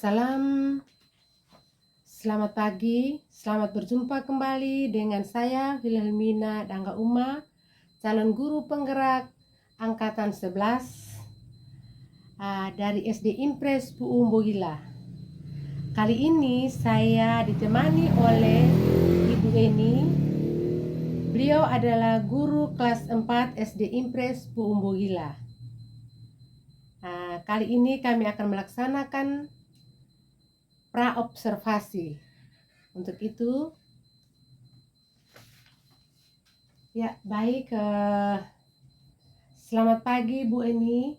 Salam, selamat pagi, selamat berjumpa kembali dengan saya Wilhelmina Dangga Uma, calon guru penggerak angkatan 11 dari SD Impres Pu'um Bogila. Kali ini saya ditemani oleh Ibu Eni. Beliau adalah guru kelas 4 SD Impres Pu'um Bogila. Kali ini kami akan melaksanakan pra-observasi. Untuk itu, ya baik, selamat pagi Bu Eni.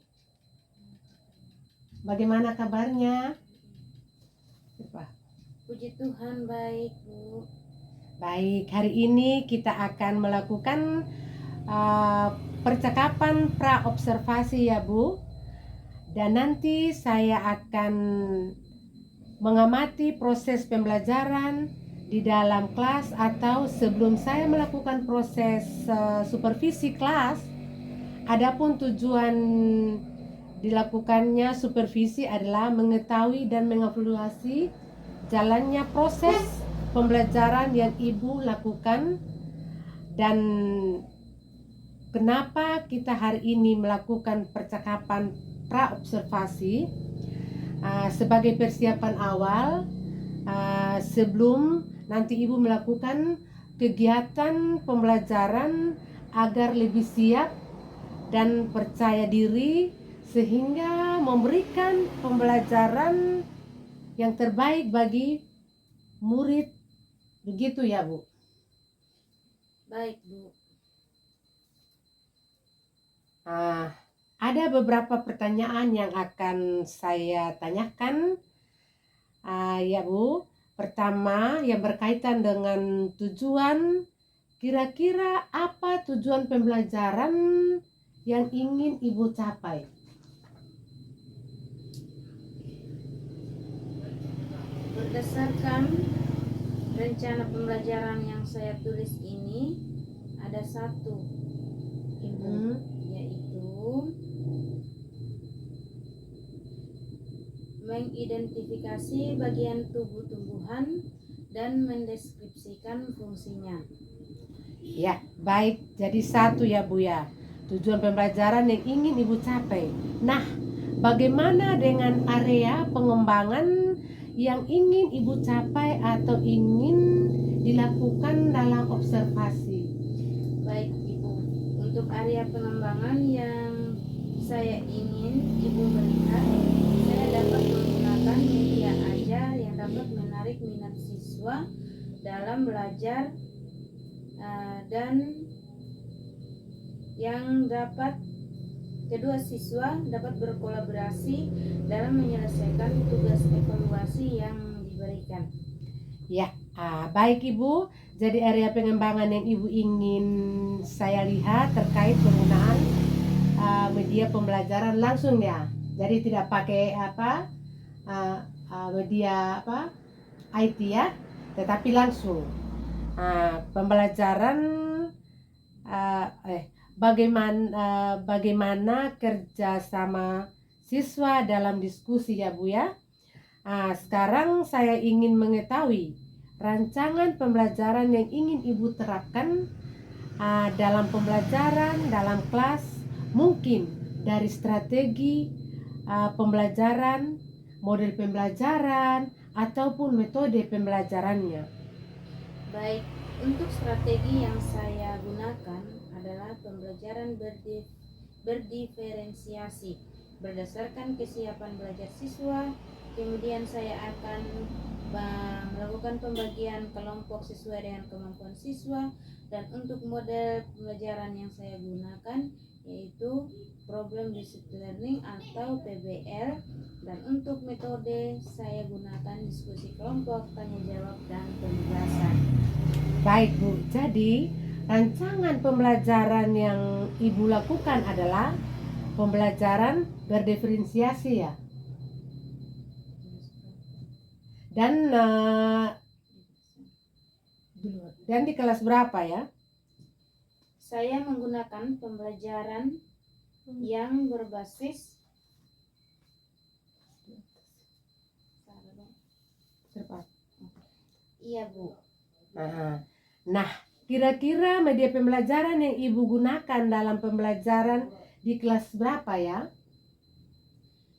Bagaimana kabarnya? Puji Tuhan, baik Bu. Baik, hari ini kita akan melakukan percakapan pra-observasi ya Bu. Dan nanti saya akan mengamati proses pembelajaran di dalam kelas atau sebelum saya melakukan proses supervisi kelas. Adapun tujuan dilakukannya supervisi adalah mengetahui dan mengevaluasi jalannya proses pembelajaran yang Ibu lakukan dan kenapa kita hari ini melakukan percakapan pra-observasi sebagai persiapan awal sebelum nanti Ibu melakukan kegiatan pembelajaran agar lebih siap dan percaya diri sehingga memberikan pembelajaran yang terbaik bagi murid. Begitu ya Bu? Baik Bu. Ada beberapa pertanyaan yang akan saya tanyakan ya Bu. Pertama yang berkaitan dengan tujuan. Kira-kira apa tujuan pembelajaran yang ingin Ibu capai? Berdasarkan rencana pembelajaran yang saya tulis ini, ada satu Ibu, yaitu mengidentifikasi bagian tubuh tumbuhan dan mendeskripsikan fungsinya. Ya, baik. Jadi satu ya Bu ya, tujuan pembelajaran yang ingin Ibu capai. Nah, bagaimana dengan area pengembangan yang ingin Ibu capai atau ingin dilakukan dalam observasi? Baik Ibu, untuk area pengembangan yang saya ingin Ibu melihat, saya dapat menggunakan media ajar yang dapat menarik minat siswa dalam belajar dan yang dapat kedua siswa dapat berkolaborasi dalam menyelesaikan tugas evaluasi yang diberikan. Ya, baik Ibu. Jadi area pengembangan yang Ibu ingin saya lihat terkait penggunaan media pembelajaran langsung ya. Jadi tidak pakai media IT ya, tetapi langsung. Pembelajaran bagaimana kerjasama siswa dalam diskusi ya Bu ya. Sekarang saya ingin mengetahui rancangan pembelajaran yang ingin Ibu terapkan dalam pembelajaran dalam kelas, mungkin dari strategi pembelajaran, model pembelajaran ataupun metode pembelajarannya. Baik, untuk strategi yang saya gunakan adalah pembelajaran berdiferensiasi berdasarkan kesiapan belajar siswa. Kemudian saya akan melakukan pembagian kelompok sesuai dengan kemampuan siswa, dan untuk model pembelajaran yang saya gunakan yaitu problem based learning atau PBL, dan untuk metode saya gunakan diskusi kelompok, tanya jawab, dan penjelasan. Baik Bu, jadi rancangan pembelajaran yang Ibu lakukan adalah pembelajaran berdiferensiasi ya. Dan di kelas berapa ya? Saya menggunakan pembelajaran yang berbasis Iya, Bu. Nah, kira-kira media pembelajaran yang Ibu gunakan dalam pembelajaran di kelas berapa ya?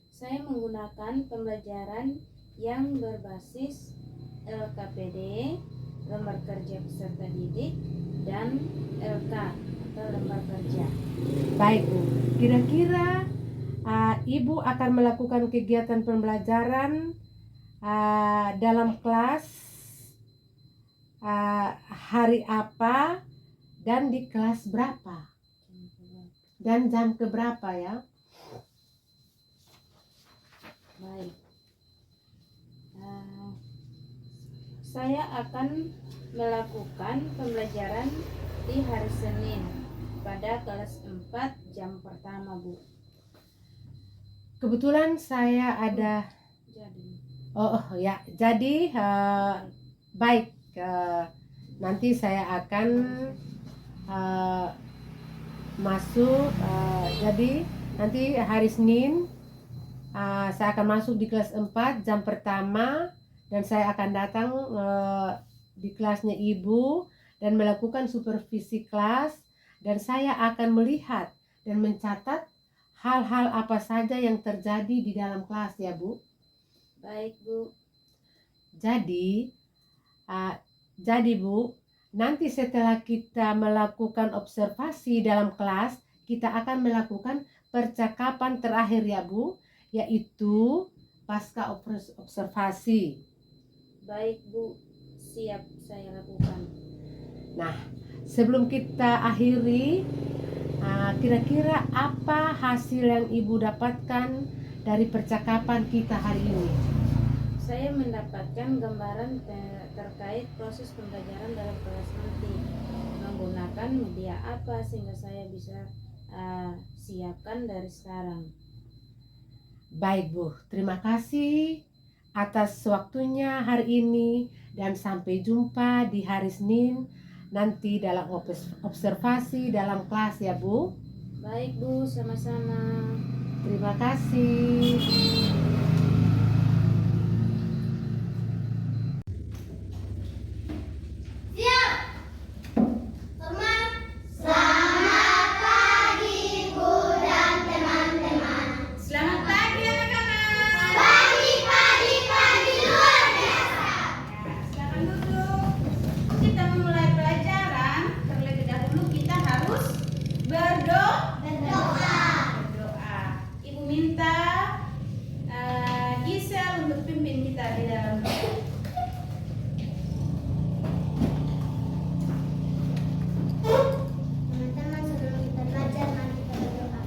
Saya menggunakan pembelajaran yang berbasis LKPD, lembar kerja peserta didik, dan LK atau lembar kerja. Baik, Bu. Kira-kira Ibu akan melakukan kegiatan pembelajaran dalam kelas hari apa dan di kelas berapa dan jam keberapa ya? Baik. Saya akan melakukan pembelajaran di hari Senin pada kelas 4 jam pertama, Bu. Kebetulan saya ada jadi baik, nanti saya akan masuk, jadi nanti hari Senin saya akan masuk di kelas 4 jam pertama, dan saya akan datang di kelasnya Ibu dan melakukan supervisi kelas, dan saya akan melihat dan mencatat hal-hal apa saja yang terjadi di dalam kelas ya, Bu. Baik, Bu. Jadi Bu, nanti setelah kita melakukan observasi dalam kelas, kita akan melakukan percakapan terakhir ya, Bu, yaitu pasca observasi. Baik, Bu. Siap saya lakukan. Nah, sebelum kita akhiri, kira-kira apa hasil yang Ibu dapatkan dari percakapan kita hari ini? Saya mendapatkan gambaran terkait proses pembelajaran dalam kelas nanti, menggunakan media apa sehingga saya bisa siapkan dari sekarang. Baik, Bu, terima kasih atas waktunya hari ini, dan sampai jumpa di hari Senin nanti dalam observasi dalam kelas ya, Bu. Baik, Bu, sama-sama. Terima kasih. Gisel untuk pimpin kita di dalam. Teman-teman, sebelum kita belajar, mari kita berdoa.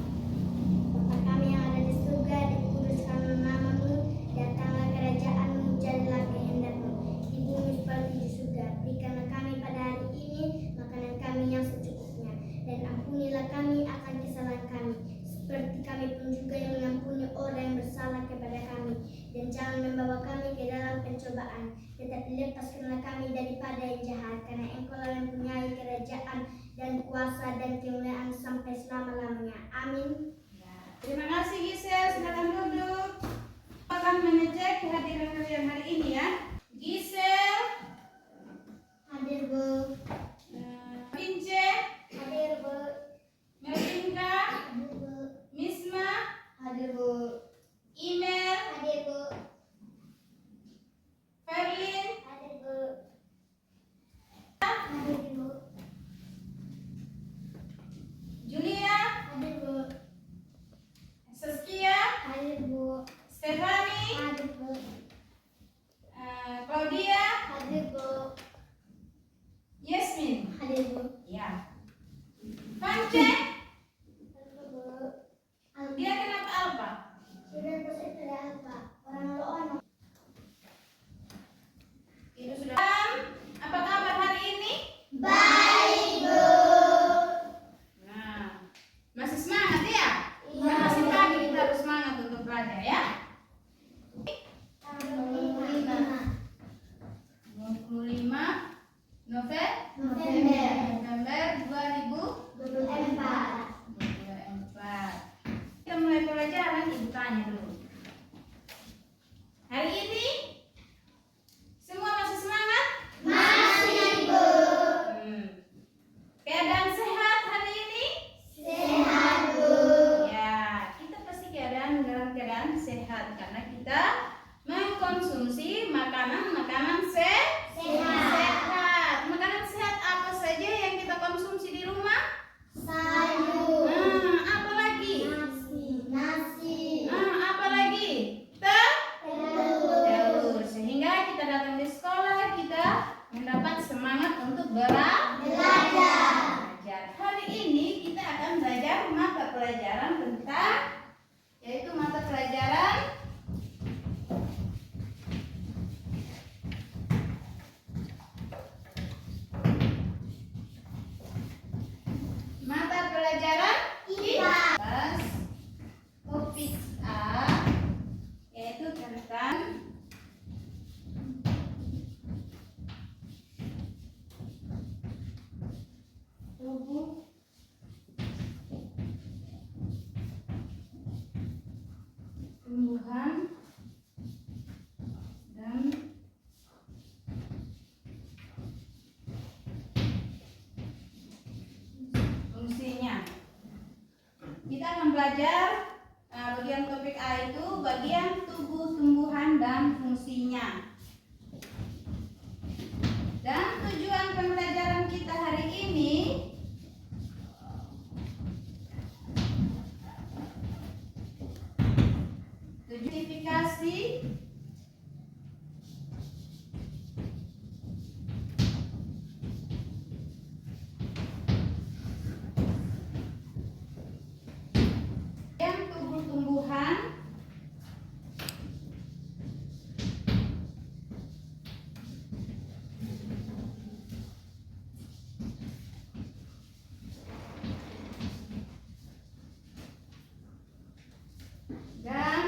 Bapa kami yang ada di surga, dikuduskanlah namamu, datanglah kerajaanmu, jadilah kehendakmu di bumi seperti di surga. Berikanlah kami pada hari ini makanan kami yang secukupnya, dan ampunilah kami akan kesalahan kami, seperti kami pun juga yang mengampuni orang yang bersalah kepada kami. Dan jangan membawa kami ke dalam pencobaan, tetapi lepaskanlah kami daripada yang jahat, karena Engkau lah yang mempunyai kerajaan dan kuasa dan kemuliaan sampai selama-lamanya. Amin. Terima kasih, Gisel. Silakan duduk. Akan mengecek kehadiran kalian hari ini ya. Gisel, Hadir, Bu. Vince, Hadir, Bu. Melinka, Hadir, Bu. Misma, Hadir, Bu. Email, Hadir, Bu. Ferlin, Hadir, Bu. Hadir, Bu. Julia, Hadir, Bu. Saskia, Hadir, Bu. Stefani, Hadir, Bu. sehat karena kita mengkonsumsi makanan-makanan sehat. Makanan sehat apa saja yang kita konsumsi di rumah? Sayur. Apa lagi? Nasi. Apa lagi? Telur. Sehingga kita datang di sekolah kita mendapat semangat untuk belajar. Hari ini kita akan belajar mata pelajaran tentang yaitu mata pelajaran IPA. Topik A yaitu tentang tubuh tumbuhan dan fungsinya. Kita akan belajar bagian topik A itu bagian tubuh tumbuhan dan fungsinya. Dan tujuan pembelajaran kita hari ini identifikasi yang tubuh tumbuhan dan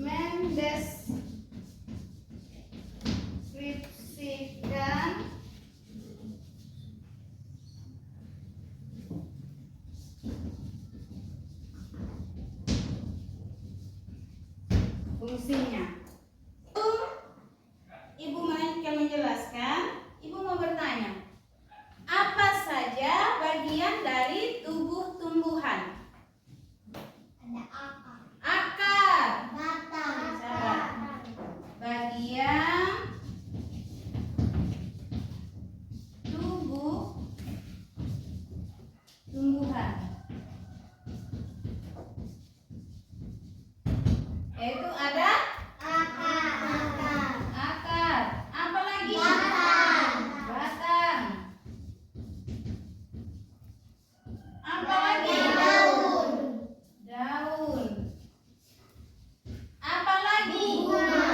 mendeskripsikan fungsinya. Ibu akan menjelaskan. Ibu mau bertanya, apa saja bagian dari tubuh tumbuhan? Ada akar. Akar. Batang. Sabar. Bagian tubuh tumbuhan yaitu ada Akar. akar. Apa lagi? Batang. Batang. Apa lagi? Daun. Daun. Apa lagi? Bunga.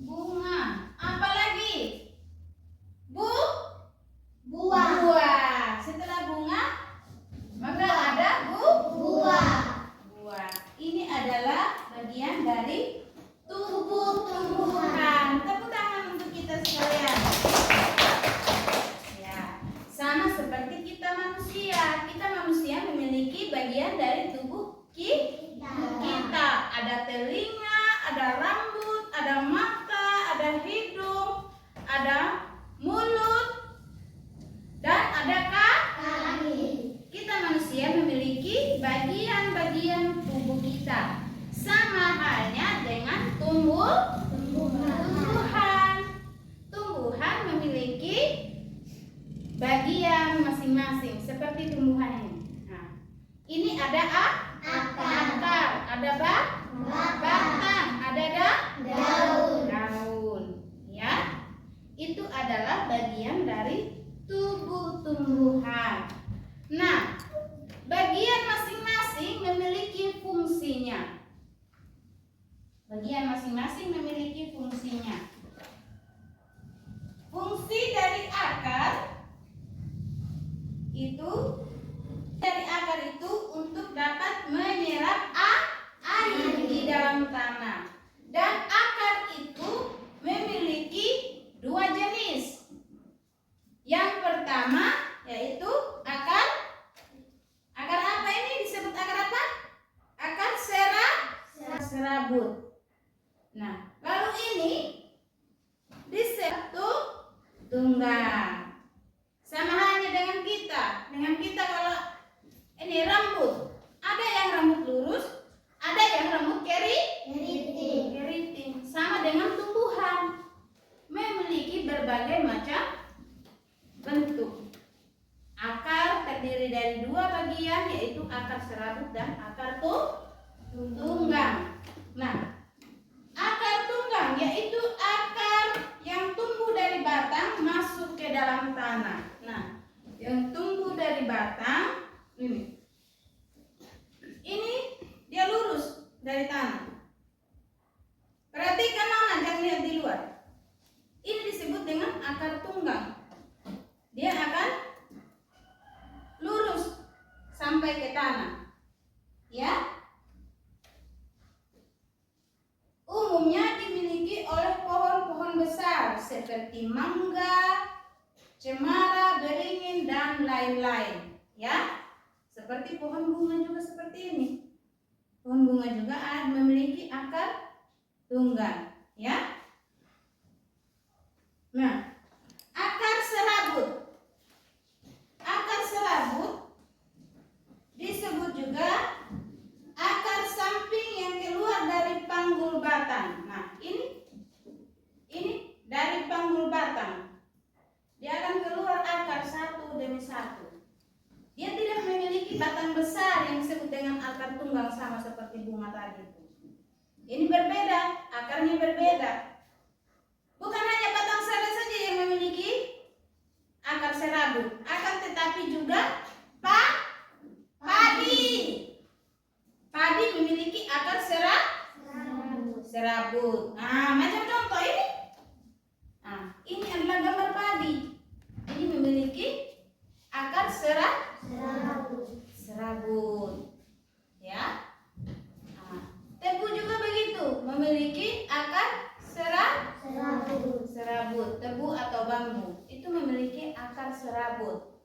Bunga. Apa lagi? Buah. Buah. Setelah bunga, maka ada Buah. buah. Ini adalah bagian dari Tubuh tumbuhan. tumbuhan. Tepuk tangan untuk kita sekalian. Ya, sama seperti kita manusia. Kita manusia memiliki bagian dari tubuh kita. Ada telinga, ada rambut, ada mata, ada hidung, ada mulut, dan ada Kaki. kita manusia memiliki bagian-bagian tubuh kita. Sama halnya dengan tumbuhan. Tumbuhan memiliki bagian masing-masing seperti tumbuhan ini. Nah, ini ada akar, ada batang, ada daun. Ya, itu adalah bagian dari tubuh tumbuhan. Nah, bagian masing-masing memiliki fungsinya. Bagian masing-masing memiliki fungsinya. Fungsi dari akar itu untuk dapat menyerap air di dalam tanah. Dan akar itu memiliki dua jenis. Yang pertama yaitu akar apa ini disebut akar apa? Akar serabut. Nah, lalu ini disebut tunggang. Sama halnya dengan kita. Dengan kita kalau Ini rambut. Ada yang rambut lurus, ada yang rambut Keriting. keriting. Sama dengan tumbuhan, memiliki berbagai macam bentuk. Akar terdiri dari dua bagian, yaitu akar serabut dan akar tunggang. Nah, akar tunggang yaitu akar yang tumbuh dari batang masuk ke dalam tanah. Nah, yang tumbuh dari batang ini dia lurus dari tanah. Perhatikan Nona, jangan lihat di luar. Ini disebut dengan akar tunggang. Dia akan lurus sampai ke tanah. Ya. Umumnya dimiliki oleh pohon-pohon besar seperti mangga, cemara, beringin, dan lain-lain. Ya. Seperti pohon bunga juga seperti ini. Pohon bunga juga memiliki akar tunggang, ya. Nah, akar serabut. Akar serabut disebut juga akar samping yang keluar dari panggul batang. Nah, ini dari panggul batang. Dia akan keluar akar satu demi satu. Dia tidak memiliki batang besar yang disebut dengan akar tunggang sama seperti bunga tadi itu. Ini berbeda, akarnya berbeda. Bukan hanya batang saja yang memiliki akar serabut, akan tetapi juga padi. Padi memiliki akar serabut. Nah, macam contoh ini. Nah, ini adalah gambar padi. Ini memiliki akar serabut. Ya. Nah, tebu juga begitu, memiliki akar serabut. Tebu atau bambu itu memiliki akar serabut.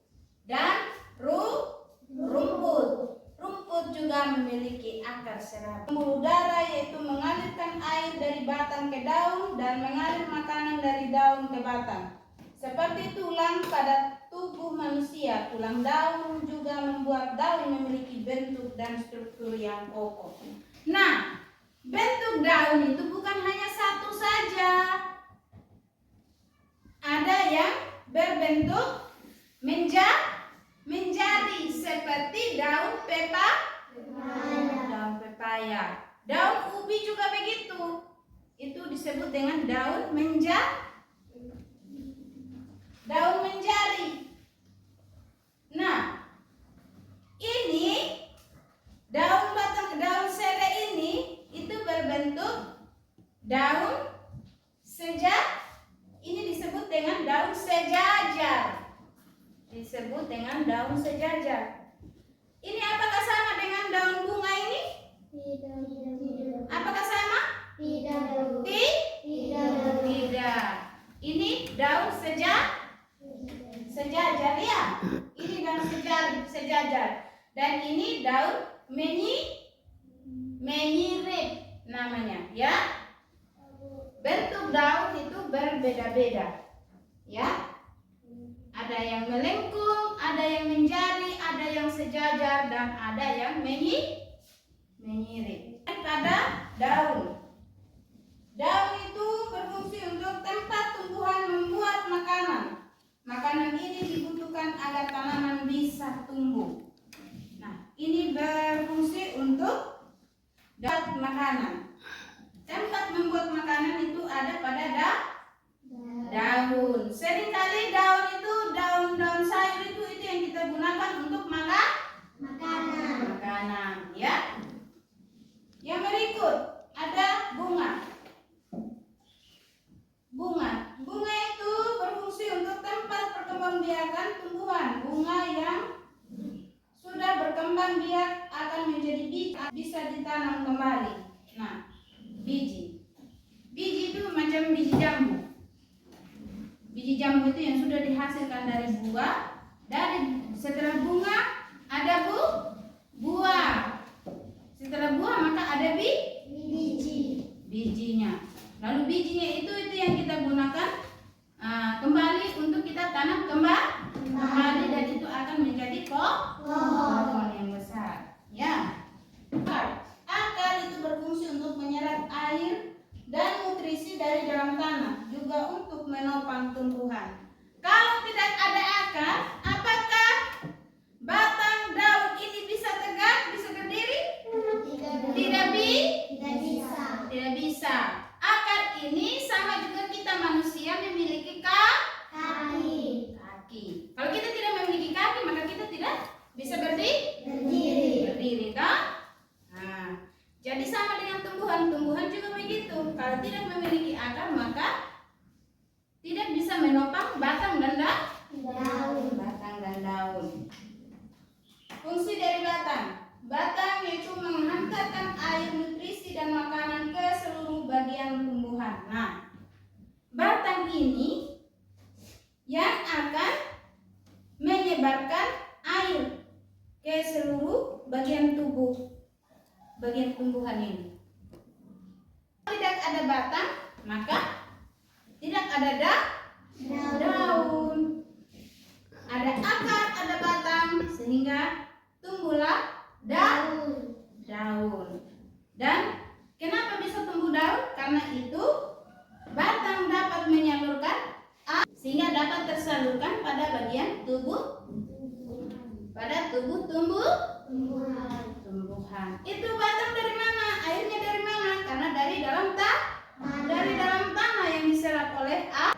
Dan rumput juga memiliki akar serabut. Pembuluh darah yaitu mengalirkan air dari batang ke daun dan mengalir makanan dari daun ke batang. Seperti tulang pada tubuh manusia, tulang daun juga membuat daun memiliki bentuk dan struktur yang kokoh. Nah, bentuk daun itu bukan hanya satu saja. Ada yang berbentuk menjadi seperti daun pepaya. Daun ubi juga begitu. Itu disebut dengan daun menjari. Nah, ini daun sere ini itu berbentuk daun ini disebut dengan daun sejajar. Ini apakah sama dengan daun bunga ini? Apakah sama? Tidak. Ini daun sejajar ya. Ini daun sejajar. Dan ini daun menyirip namanya, ya. Bentuk daun itu berbeda-beda, ya. Ada yang melengkung, ada yang menjari, ada yang sejajar, dan ada yang menyirip. Pada daun. Daun itu berfungsi untuk tempat tumbuhan membuat makanan. Makanan ini dibutuhkan agar tanaman bisa tumbuh. Nah, ini berfungsi untuk daun makanan. Tempat membuat makanan itu ada pada daun. Seringkali daun itu daun sayur itu yang kita gunakan untuk makanan, ya. Yang berikut ada bunga. Bunga itu berfungsi untuk tempat perkembangbiakan tumbuhan. Bunga yang sudah berkembang biak akan menjadi biji, bisa ditanam kembali. Nah, biji itu macam biji jambu. Biji jambu itu yang sudah dihasilkan dari buah. Setelah bunga ada buah. Setelah buah maka ada bijinya. Lalu bijinya itu yang kita gunakan kembali untuk kita tanam kembali dan itu akan menjadi pohon yang Jadi sama dengan tumbuhan, tumbuhan juga begitu. Kalau tidak memiliki akar maka tidak bisa menopang batang dan daun. batang dan daun. Fungsi dari batang. Batang yaitu menghantarkan air, nutrisi dan makanan ke seluruh bagian tumbuhan. Nah, batang ini yang akan menyebarkan air ke seluruh bagian tubuh, bagian tumbuhan ini. Tidak ada batang, maka tidak ada daun. Ada akar, ada batang, sehingga tumbuhlah daun. Dan kenapa bisa tumbuh daun? Karena itu batang dapat menyalurkan air sehingga dapat tersalurkan pada bagian tubuh, pada tubuh tumbuhan. Itu batang dari mana? Airnya dari mana? Karena dari dalam tanah yang diserap oleh akar.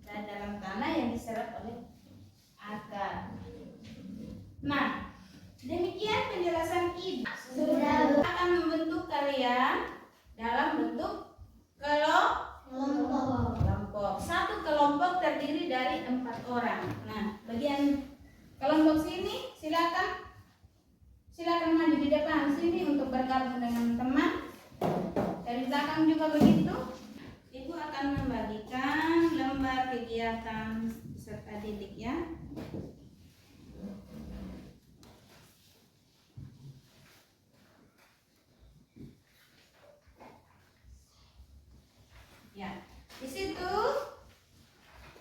Dan dalam tanah yang diserap oleh akar. Nah, demikian penjelasan ibu. Sudah. Akan membentuk kalian dalam bentuk kelompok. Satu kelompok terdiri dari 4 orang. Nah, bagian kelompok sini silakan maju di depan sini untuk bergabung dengan teman. Dari belakang juga begitu. Ibu akan membagikan lembar kegiatan serta didik ya. Ya, di situ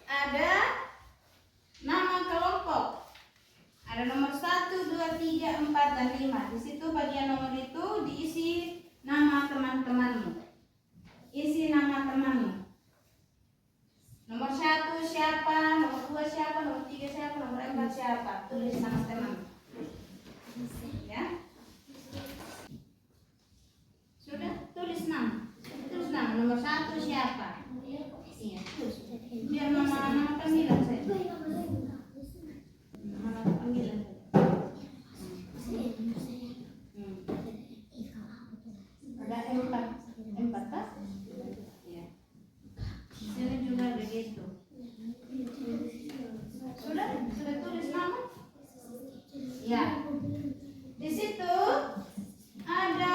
ada nama kelompok. Ada nomor 1, 2, 3, 4, dan 5. Di situ bagian nomor itu diisi nama teman-temanmu. Isi nama temanmu. Nomor 1 siapa, nomor 2 siapa, nomor 3 siapa, nomor 4 siapa. Tulis nama teman. Ya. Sudah, tulis nama. Tulis nama. Nomor 1 siapa? Iya, tulis. Biar nama panggilan saya. Nama panggilan saya. Ada 4 tak? Ya. Sini juga begitu. Sudah tulis nama? Ya. Di situ ada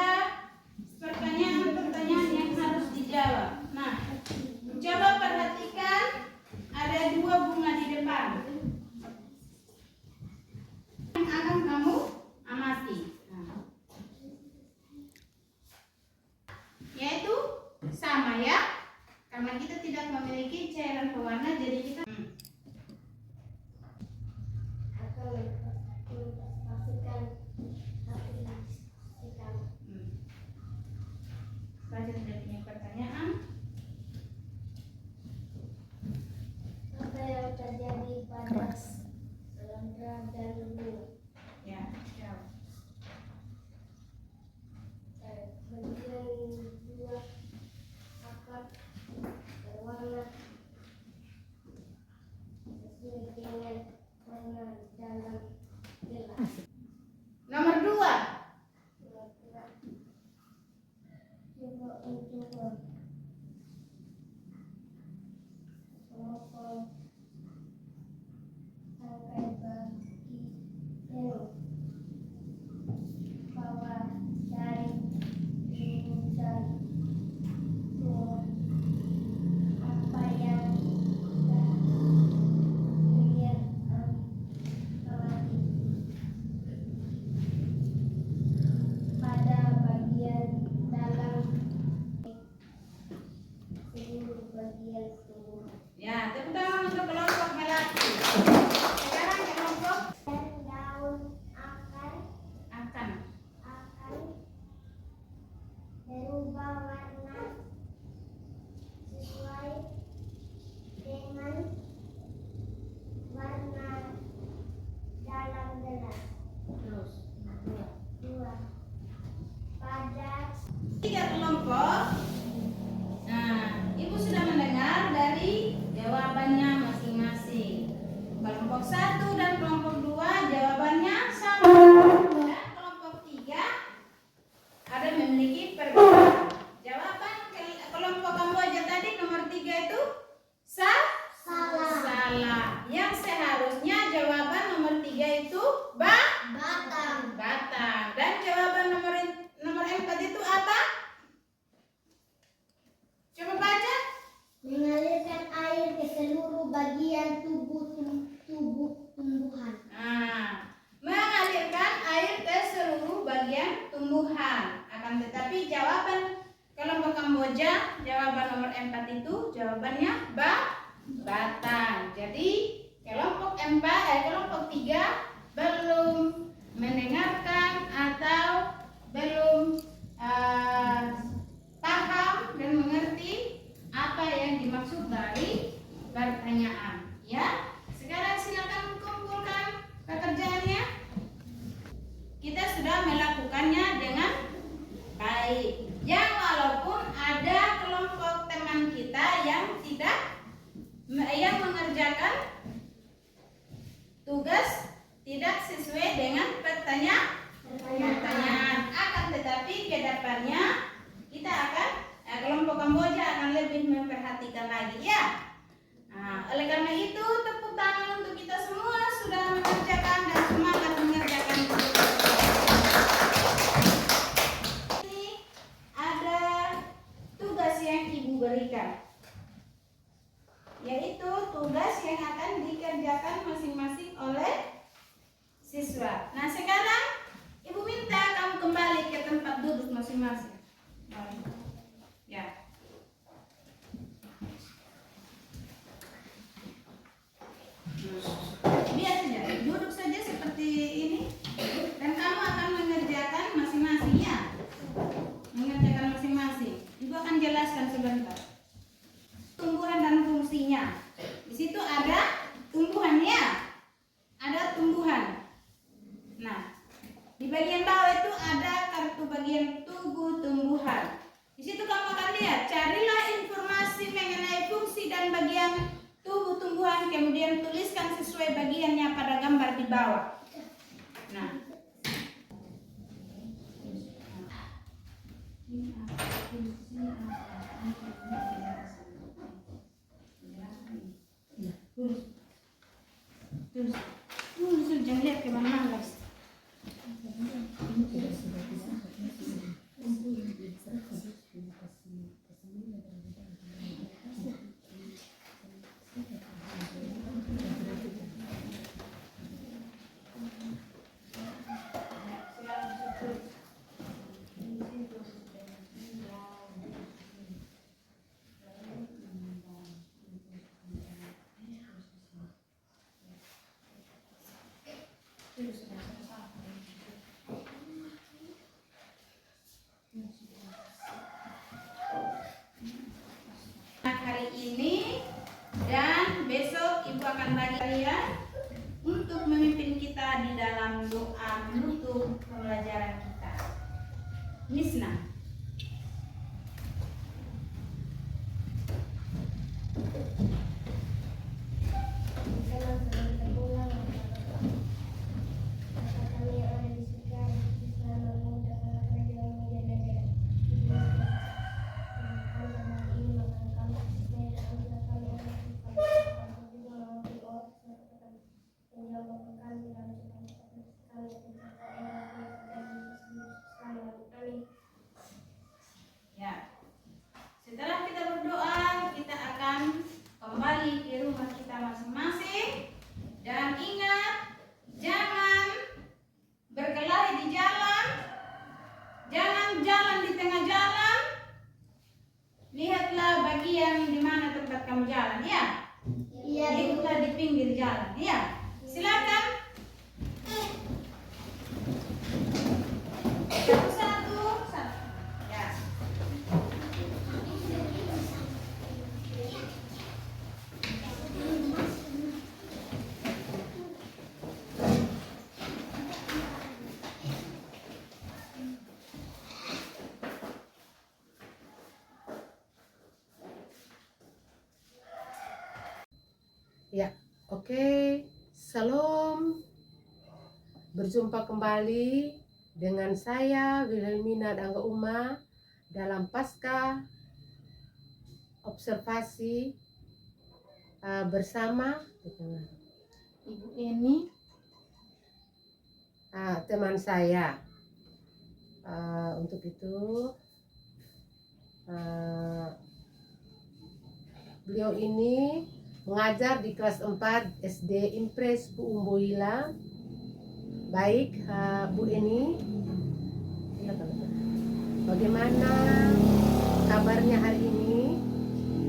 pertanyaan yang harus dijawab. Nah, coba perhatikan ada 2 bunga di depan yang akan kamu amati. Nah, yaitu sama ya, karena kita tidak memiliki cairan pewarna jadi kita baca sudah punya pertanyaan. Apa yang terjadi pada Selendra dan Luwu? Ya, jawab. Bagian 2 akar berwarna sesuai dengan warna dalam gelas. Nomor 2. Coba untuk kelompok tangkai bagian bawah dari rujukan apa yang kalian amati pada bagian dalam Berarti jawaban kelompok Kamboja, jawaban nomor 4 itu jawabannya batang. Jadi kelompok 3 belum mendengarkan atau belum paham dan mengerti apa yang dimaksud dari pertanyaan. Ya, sekarang silakan kumpulkan pekerjaannya. Kita sudah melakukannya dengan baik. Yang walaupun ada kelompok teman kita yang mengerjakan tugas tidak sesuai dengan pertanyaan. Akan tetapi ke depannya kita akan kelompok Kamboja akan lebih memperhatikan lagi ya. Nah, oleh karena itu tepuk tangan untuk kita semua sudah mengerjakan dan semangat mengerjakan tugas. Ini ada tugas yang Ibu berikan, yaitu tugas yang akan dikerjakan masing-masing oleh siswa. Nah, sekarang Ibu minta kamu kembali ke tempat duduk masing-masing. Ya. Biar saja, duduk saja seperti ini. Dan kamu akan mengerjakan masing-masing ya. Mengerjakan masing-masing. Ibu akan jelaskan sebentar. Tumbuhan dan fungsinya. Di situ ada tumbuhannya. Ada tumbuhan. Nah, di bagian bawah itu ada kartu bagian tubuh tumbuhan. Di situ kamu akan lihat, carilah informasi mengenai fungsi dan bagian tubuh tumbuhan, kemudian tuliskan sesuai bagiannya pada gambar di bawah. Nah, jangan lihat kemana-mana guys. Hari ini dan besok Ibu akan bagi kalian untuk memimpin kita di dalam doa menutup pembelajaran kita. Misna. Ya. Setelah kita berdoa, kita akan kembali ke rumah kita masing-masing. Dan ingat, jangan berkelahi di jalan, jangan jalan di tengah jalan. Lihatlah bagian di mana tempat kamu jalan, ya. Iya. Lihatlah di pinggir jalan, ya. Silakan. Satu. Ya. Ya, oke. Salam. Berjumpa kembali dengan saya Wilhelmina Dangga Uma dalam pasca observasi bersama Ibu Eni, teman saya. Untuk itu beliau ini mengajar di kelas 4 SD Impres Bu Umboila. Baik, Bu Eni. Bagaimana kabarnya hari ini?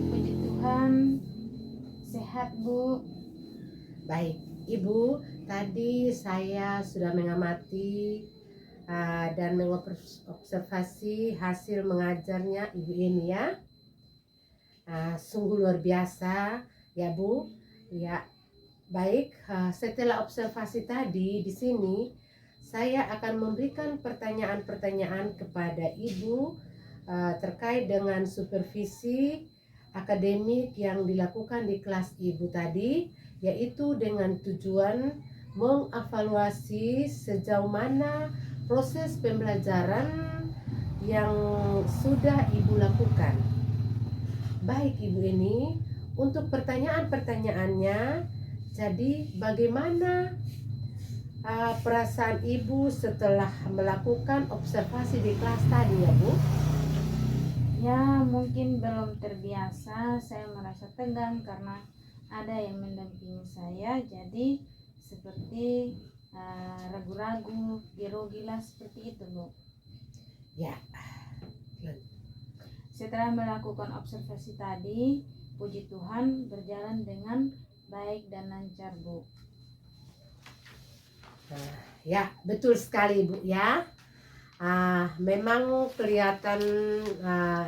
Puji Tuhan, sehat Bu. Baik, Ibu, tadi saya sudah mengamati dan mengobservasi hasil mengajarnya Ibu ini ya. Sungguh luar biasa ya Bu. Ya, baik. Setelah observasi tadi di sini, saya akan memberikan pertanyaan-pertanyaan kepada Ibu terkait dengan supervisi akademik yang dilakukan di kelas Ibu tadi, yaitu dengan tujuan mengevaluasi sejauh mana proses pembelajaran yang sudah Ibu lakukan. Baik Ibu ini, untuk pertanyaan-pertanyaannya, jadi bagaimana perasaan Ibu setelah melakukan observasi di kelas tadi ya Bu? Ya, mungkin belum terbiasa, saya merasa tegang karena ada yang mendampingi saya, jadi seperti ragu-ragu, grogilah seperti itu Bu. Ya. Setelah melakukan observasi tadi, puji Tuhan berjalan dengan baik dan lancar Bu. Ya, betul sekali Bu ya. Memang kelihatan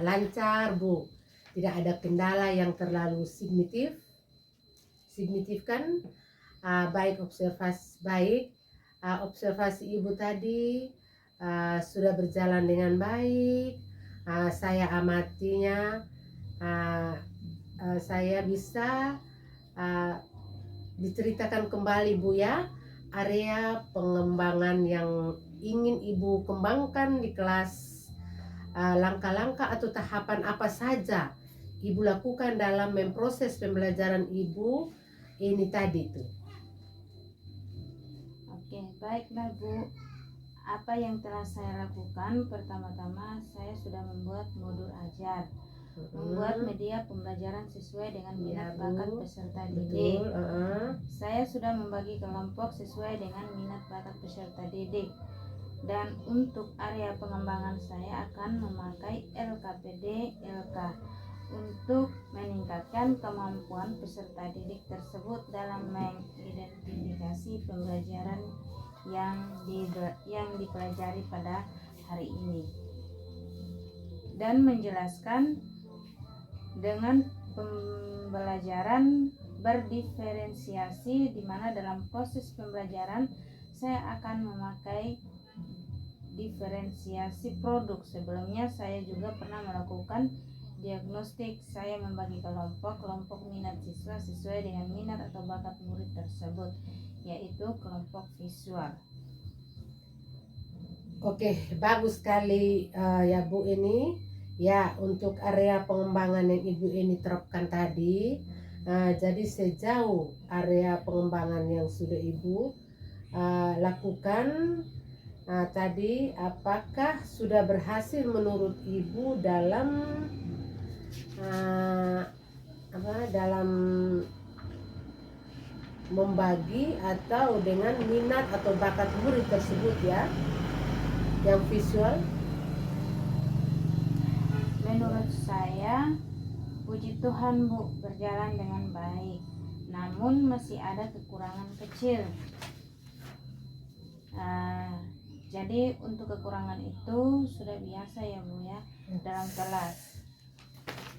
lancar Bu. Tidak ada kendala yang terlalu signifikan. Baik observasi Ibu tadi sudah berjalan dengan baik. Saya amatinya, saya bisa diceritakan kembali Bu ya, area pengembangan yang ingin Ibu kembangkan di kelas, langkah-langkah atau tahapan apa saja Ibu lakukan dalam memproses pembelajaran Ibu ini tadi tuh. Oke, baiklah Bu. Apa yang telah saya lakukan? Pertama-tama saya sudah membuat modul ajar, membuat media pembelajaran sesuai dengan minat bakat peserta didik. Saya sudah membagi kelompok sesuai dengan minat bakat peserta didik. Dan untuk area pengembangan saya akan memakai LKPD LK untuk meningkatkan kemampuan peserta didik tersebut dalam mengidentifikasi pembelajaran yang dipelajari pada hari ini, dan menjelaskan dengan pembelajaran berdiferensiasi, di mana dalam proses pembelajaran saya akan memakai diferensiasi produk. Sebelumnya saya juga pernah melakukan diagnostik. Saya membagi kelompok minat siswa sesuai dengan minat atau bakat murid tersebut, yaitu kelompok visual. Oke, bagus sekali ya Bu ini. Ya, untuk area pengembangan yang Ibu ini terapkan tadi, jadi sejauh area pengembangan yang sudah Ibu lakukan tadi, apakah sudah berhasil menurut Ibu dalam dalam membagi atau dengan minat atau bakat murid tersebut ya, yang visual? Menurut saya, puji Tuhan Bu, berjalan dengan baik. Namun masih ada kekurangan kecil. Jadi untuk kekurangan itu sudah biasa ya Bu ya dalam kelas.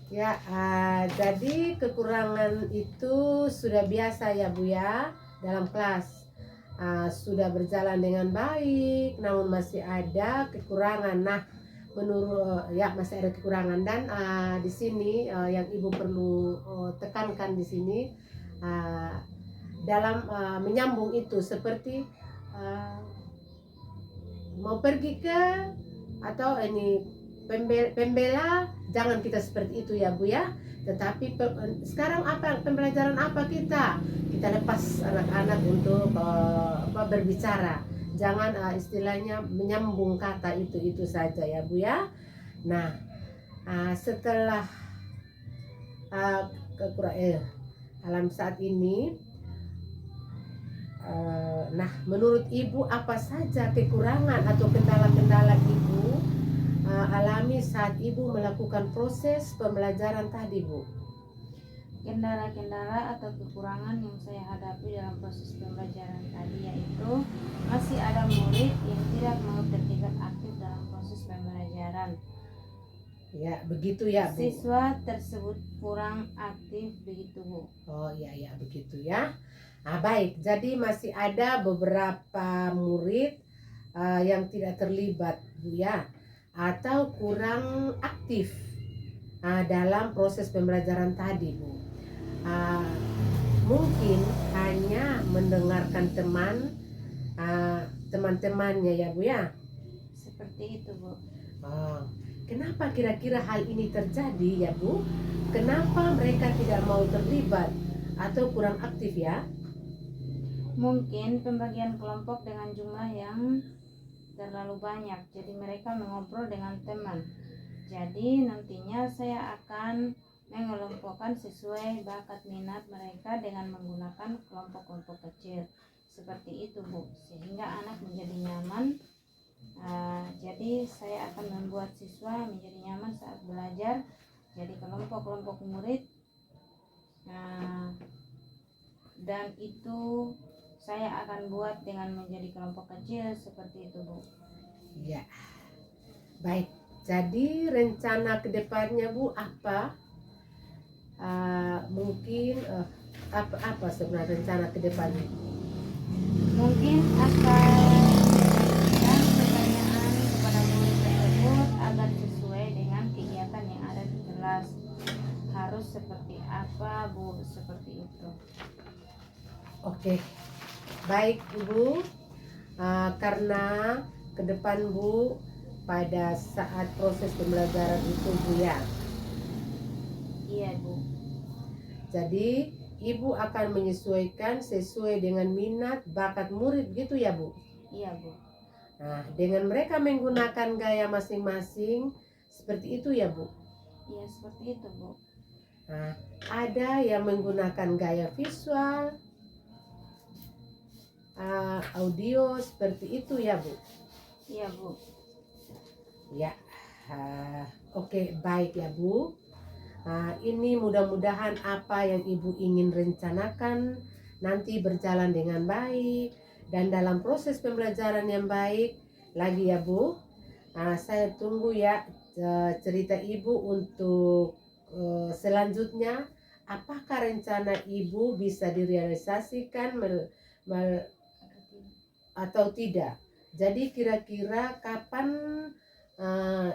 Ya, jadi kekurangan itu sudah biasa ya Bu ya dalam kelas. Sudah berjalan dengan baik, namun masih ada kekurangan. Nah, menurut masih ada kekurangan, dan di sini yang Ibu perlu tekankan di sini dalam menyambung itu, seperti mau pergi ke atau ini pembela, jangan kita seperti itu ya Bu ya. Tetapi sekarang pembelajaran apa kita lepas anak-anak untuk berbicara, jangan istilahnya menyambung kata itu saja ya Bu ya. Nah, setelah alam saat ini, nah menurut Ibu apa saja kekurangan atau kendala-kendala Ibu alami saat Ibu melakukan proses pembelajaran tadi, Bu? Kendala-kendala atau kekurangan yang saya hadapi dalam proses pembelajaran tadi yaitu masih ada murid yang tidak mau terlibat aktif dalam proses pembelajaran. Ya, begitu ya, Bu. Siswa tersebut kurang aktif begitu, Bu. Oh iya ya, begitu ya. Nah, baik. Jadi masih ada beberapa murid yang tidak terlibat, Bu ya, atau kurang aktif dalam proses pembelajaran tadi, Bu. Mungkin hanya mendengarkan teman-temannya ya, Bu ya. Seperti itu, Bu. Kenapa kira-kira hal ini terjadi ya, Bu? Kenapa mereka tidak mau terlibat atau kurang aktif ya? Mungkin pembagian kelompok dengan jumlah yang terlalu banyak, jadi mereka mengobrol dengan teman. Jadi nantinya saya akan mengelompokkan sesuai bakat minat mereka dengan menggunakan kelompok-kelompok kecil. Seperti itu, Bu, sehingga anak menjadi nyaman. Jadi saya akan membuat siswa menjadi nyaman saat belajar. Jadi kelompok-kelompok murid, dan itu saya akan buat dengan menjadi kelompok kecil seperti itu, Bu. Ya, baik. Jadi rencana kedepannya, Bu, apa? Mungkin apa sebenarnya rencana kedepannya? Mungkin akan memberikan pertanyaan kepada murid tersebut agar sesuai dengan kegiatan yang ada di kelas. Harus seperti apa, Bu? Seperti itu. Oke, baik Ibu. Karena ke depan, Bu, pada saat proses pembelajaran itu, Bu ya. Iya, Bu. Jadi Ibu akan menyesuaikan sesuai dengan minat bakat murid gitu ya, Bu? Iya, Bu. Nah, dengan mereka menggunakan gaya masing-masing seperti itu ya, Bu? Iya, seperti itu, Bu. Nah, ada yang menggunakan gaya visual, audio seperti itu ya, Bu? Iya, Bu. Ya, oke, baik ya, Bu. Ini mudah-mudahan apa yang Ibu ingin rencanakan nanti berjalan dengan baik dan dalam proses pembelajaran yang baik lagi ya, Bu. Saya tunggu ya cerita Ibu untuk selanjutnya. Apakah rencana Ibu bisa direalisasikan atau tidak? Jadi kira-kira kapan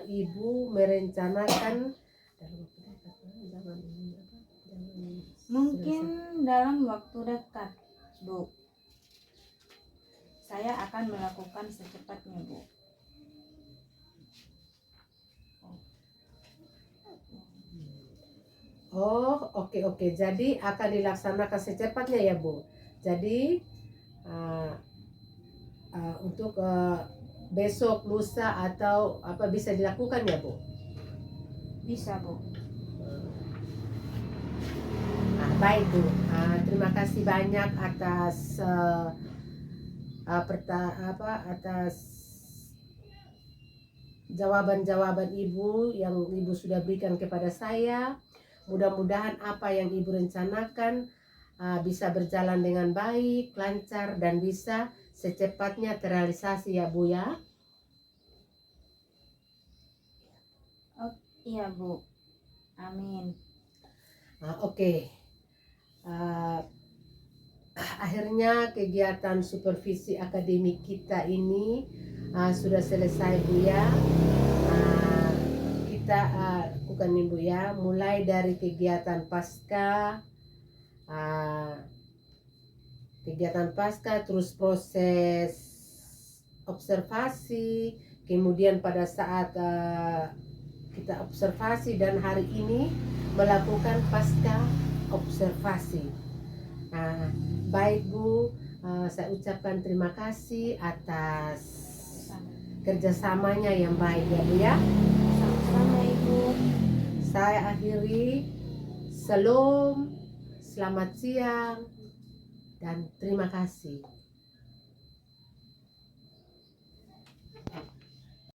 Ibu merencanakan? Mungkin dalam waktu dekat, Bu. Saya akan melakukan secepatnya, Bu. Oh, oke. Jadi akan dilaksanakan secepatnya ya, Bu. Jadi untuk besok, lusa atau apa bisa dilakukan ya, Bu? Bisa, Bu. Baik, Bu. Terima kasih banyak atas atas jawaban-jawaban Ibu yang Ibu sudah berikan kepada saya. Mudah-mudahan apa yang Ibu rencanakan bisa berjalan dengan baik, lancar, dan bisa secepatnya terrealisasi ya, Bu ya. Iya, Bu. Amin. Oke. Akhirnya kegiatan supervisi akademik kita ini sudah selesai, Bu ya. Kita bukan nih, Bu ya, mulai dari kegiatan pasca terus proses observasi, kemudian pada saat kita observasi dan hari ini melakukan pasca observasi. Baik, Bu, saya ucapkan terima kasih atas kerjasamanya yang baik ya, Bu ya. Sama-sama, Ibu. Saya akhiri. Shalom, selamat siang, dan terima kasih.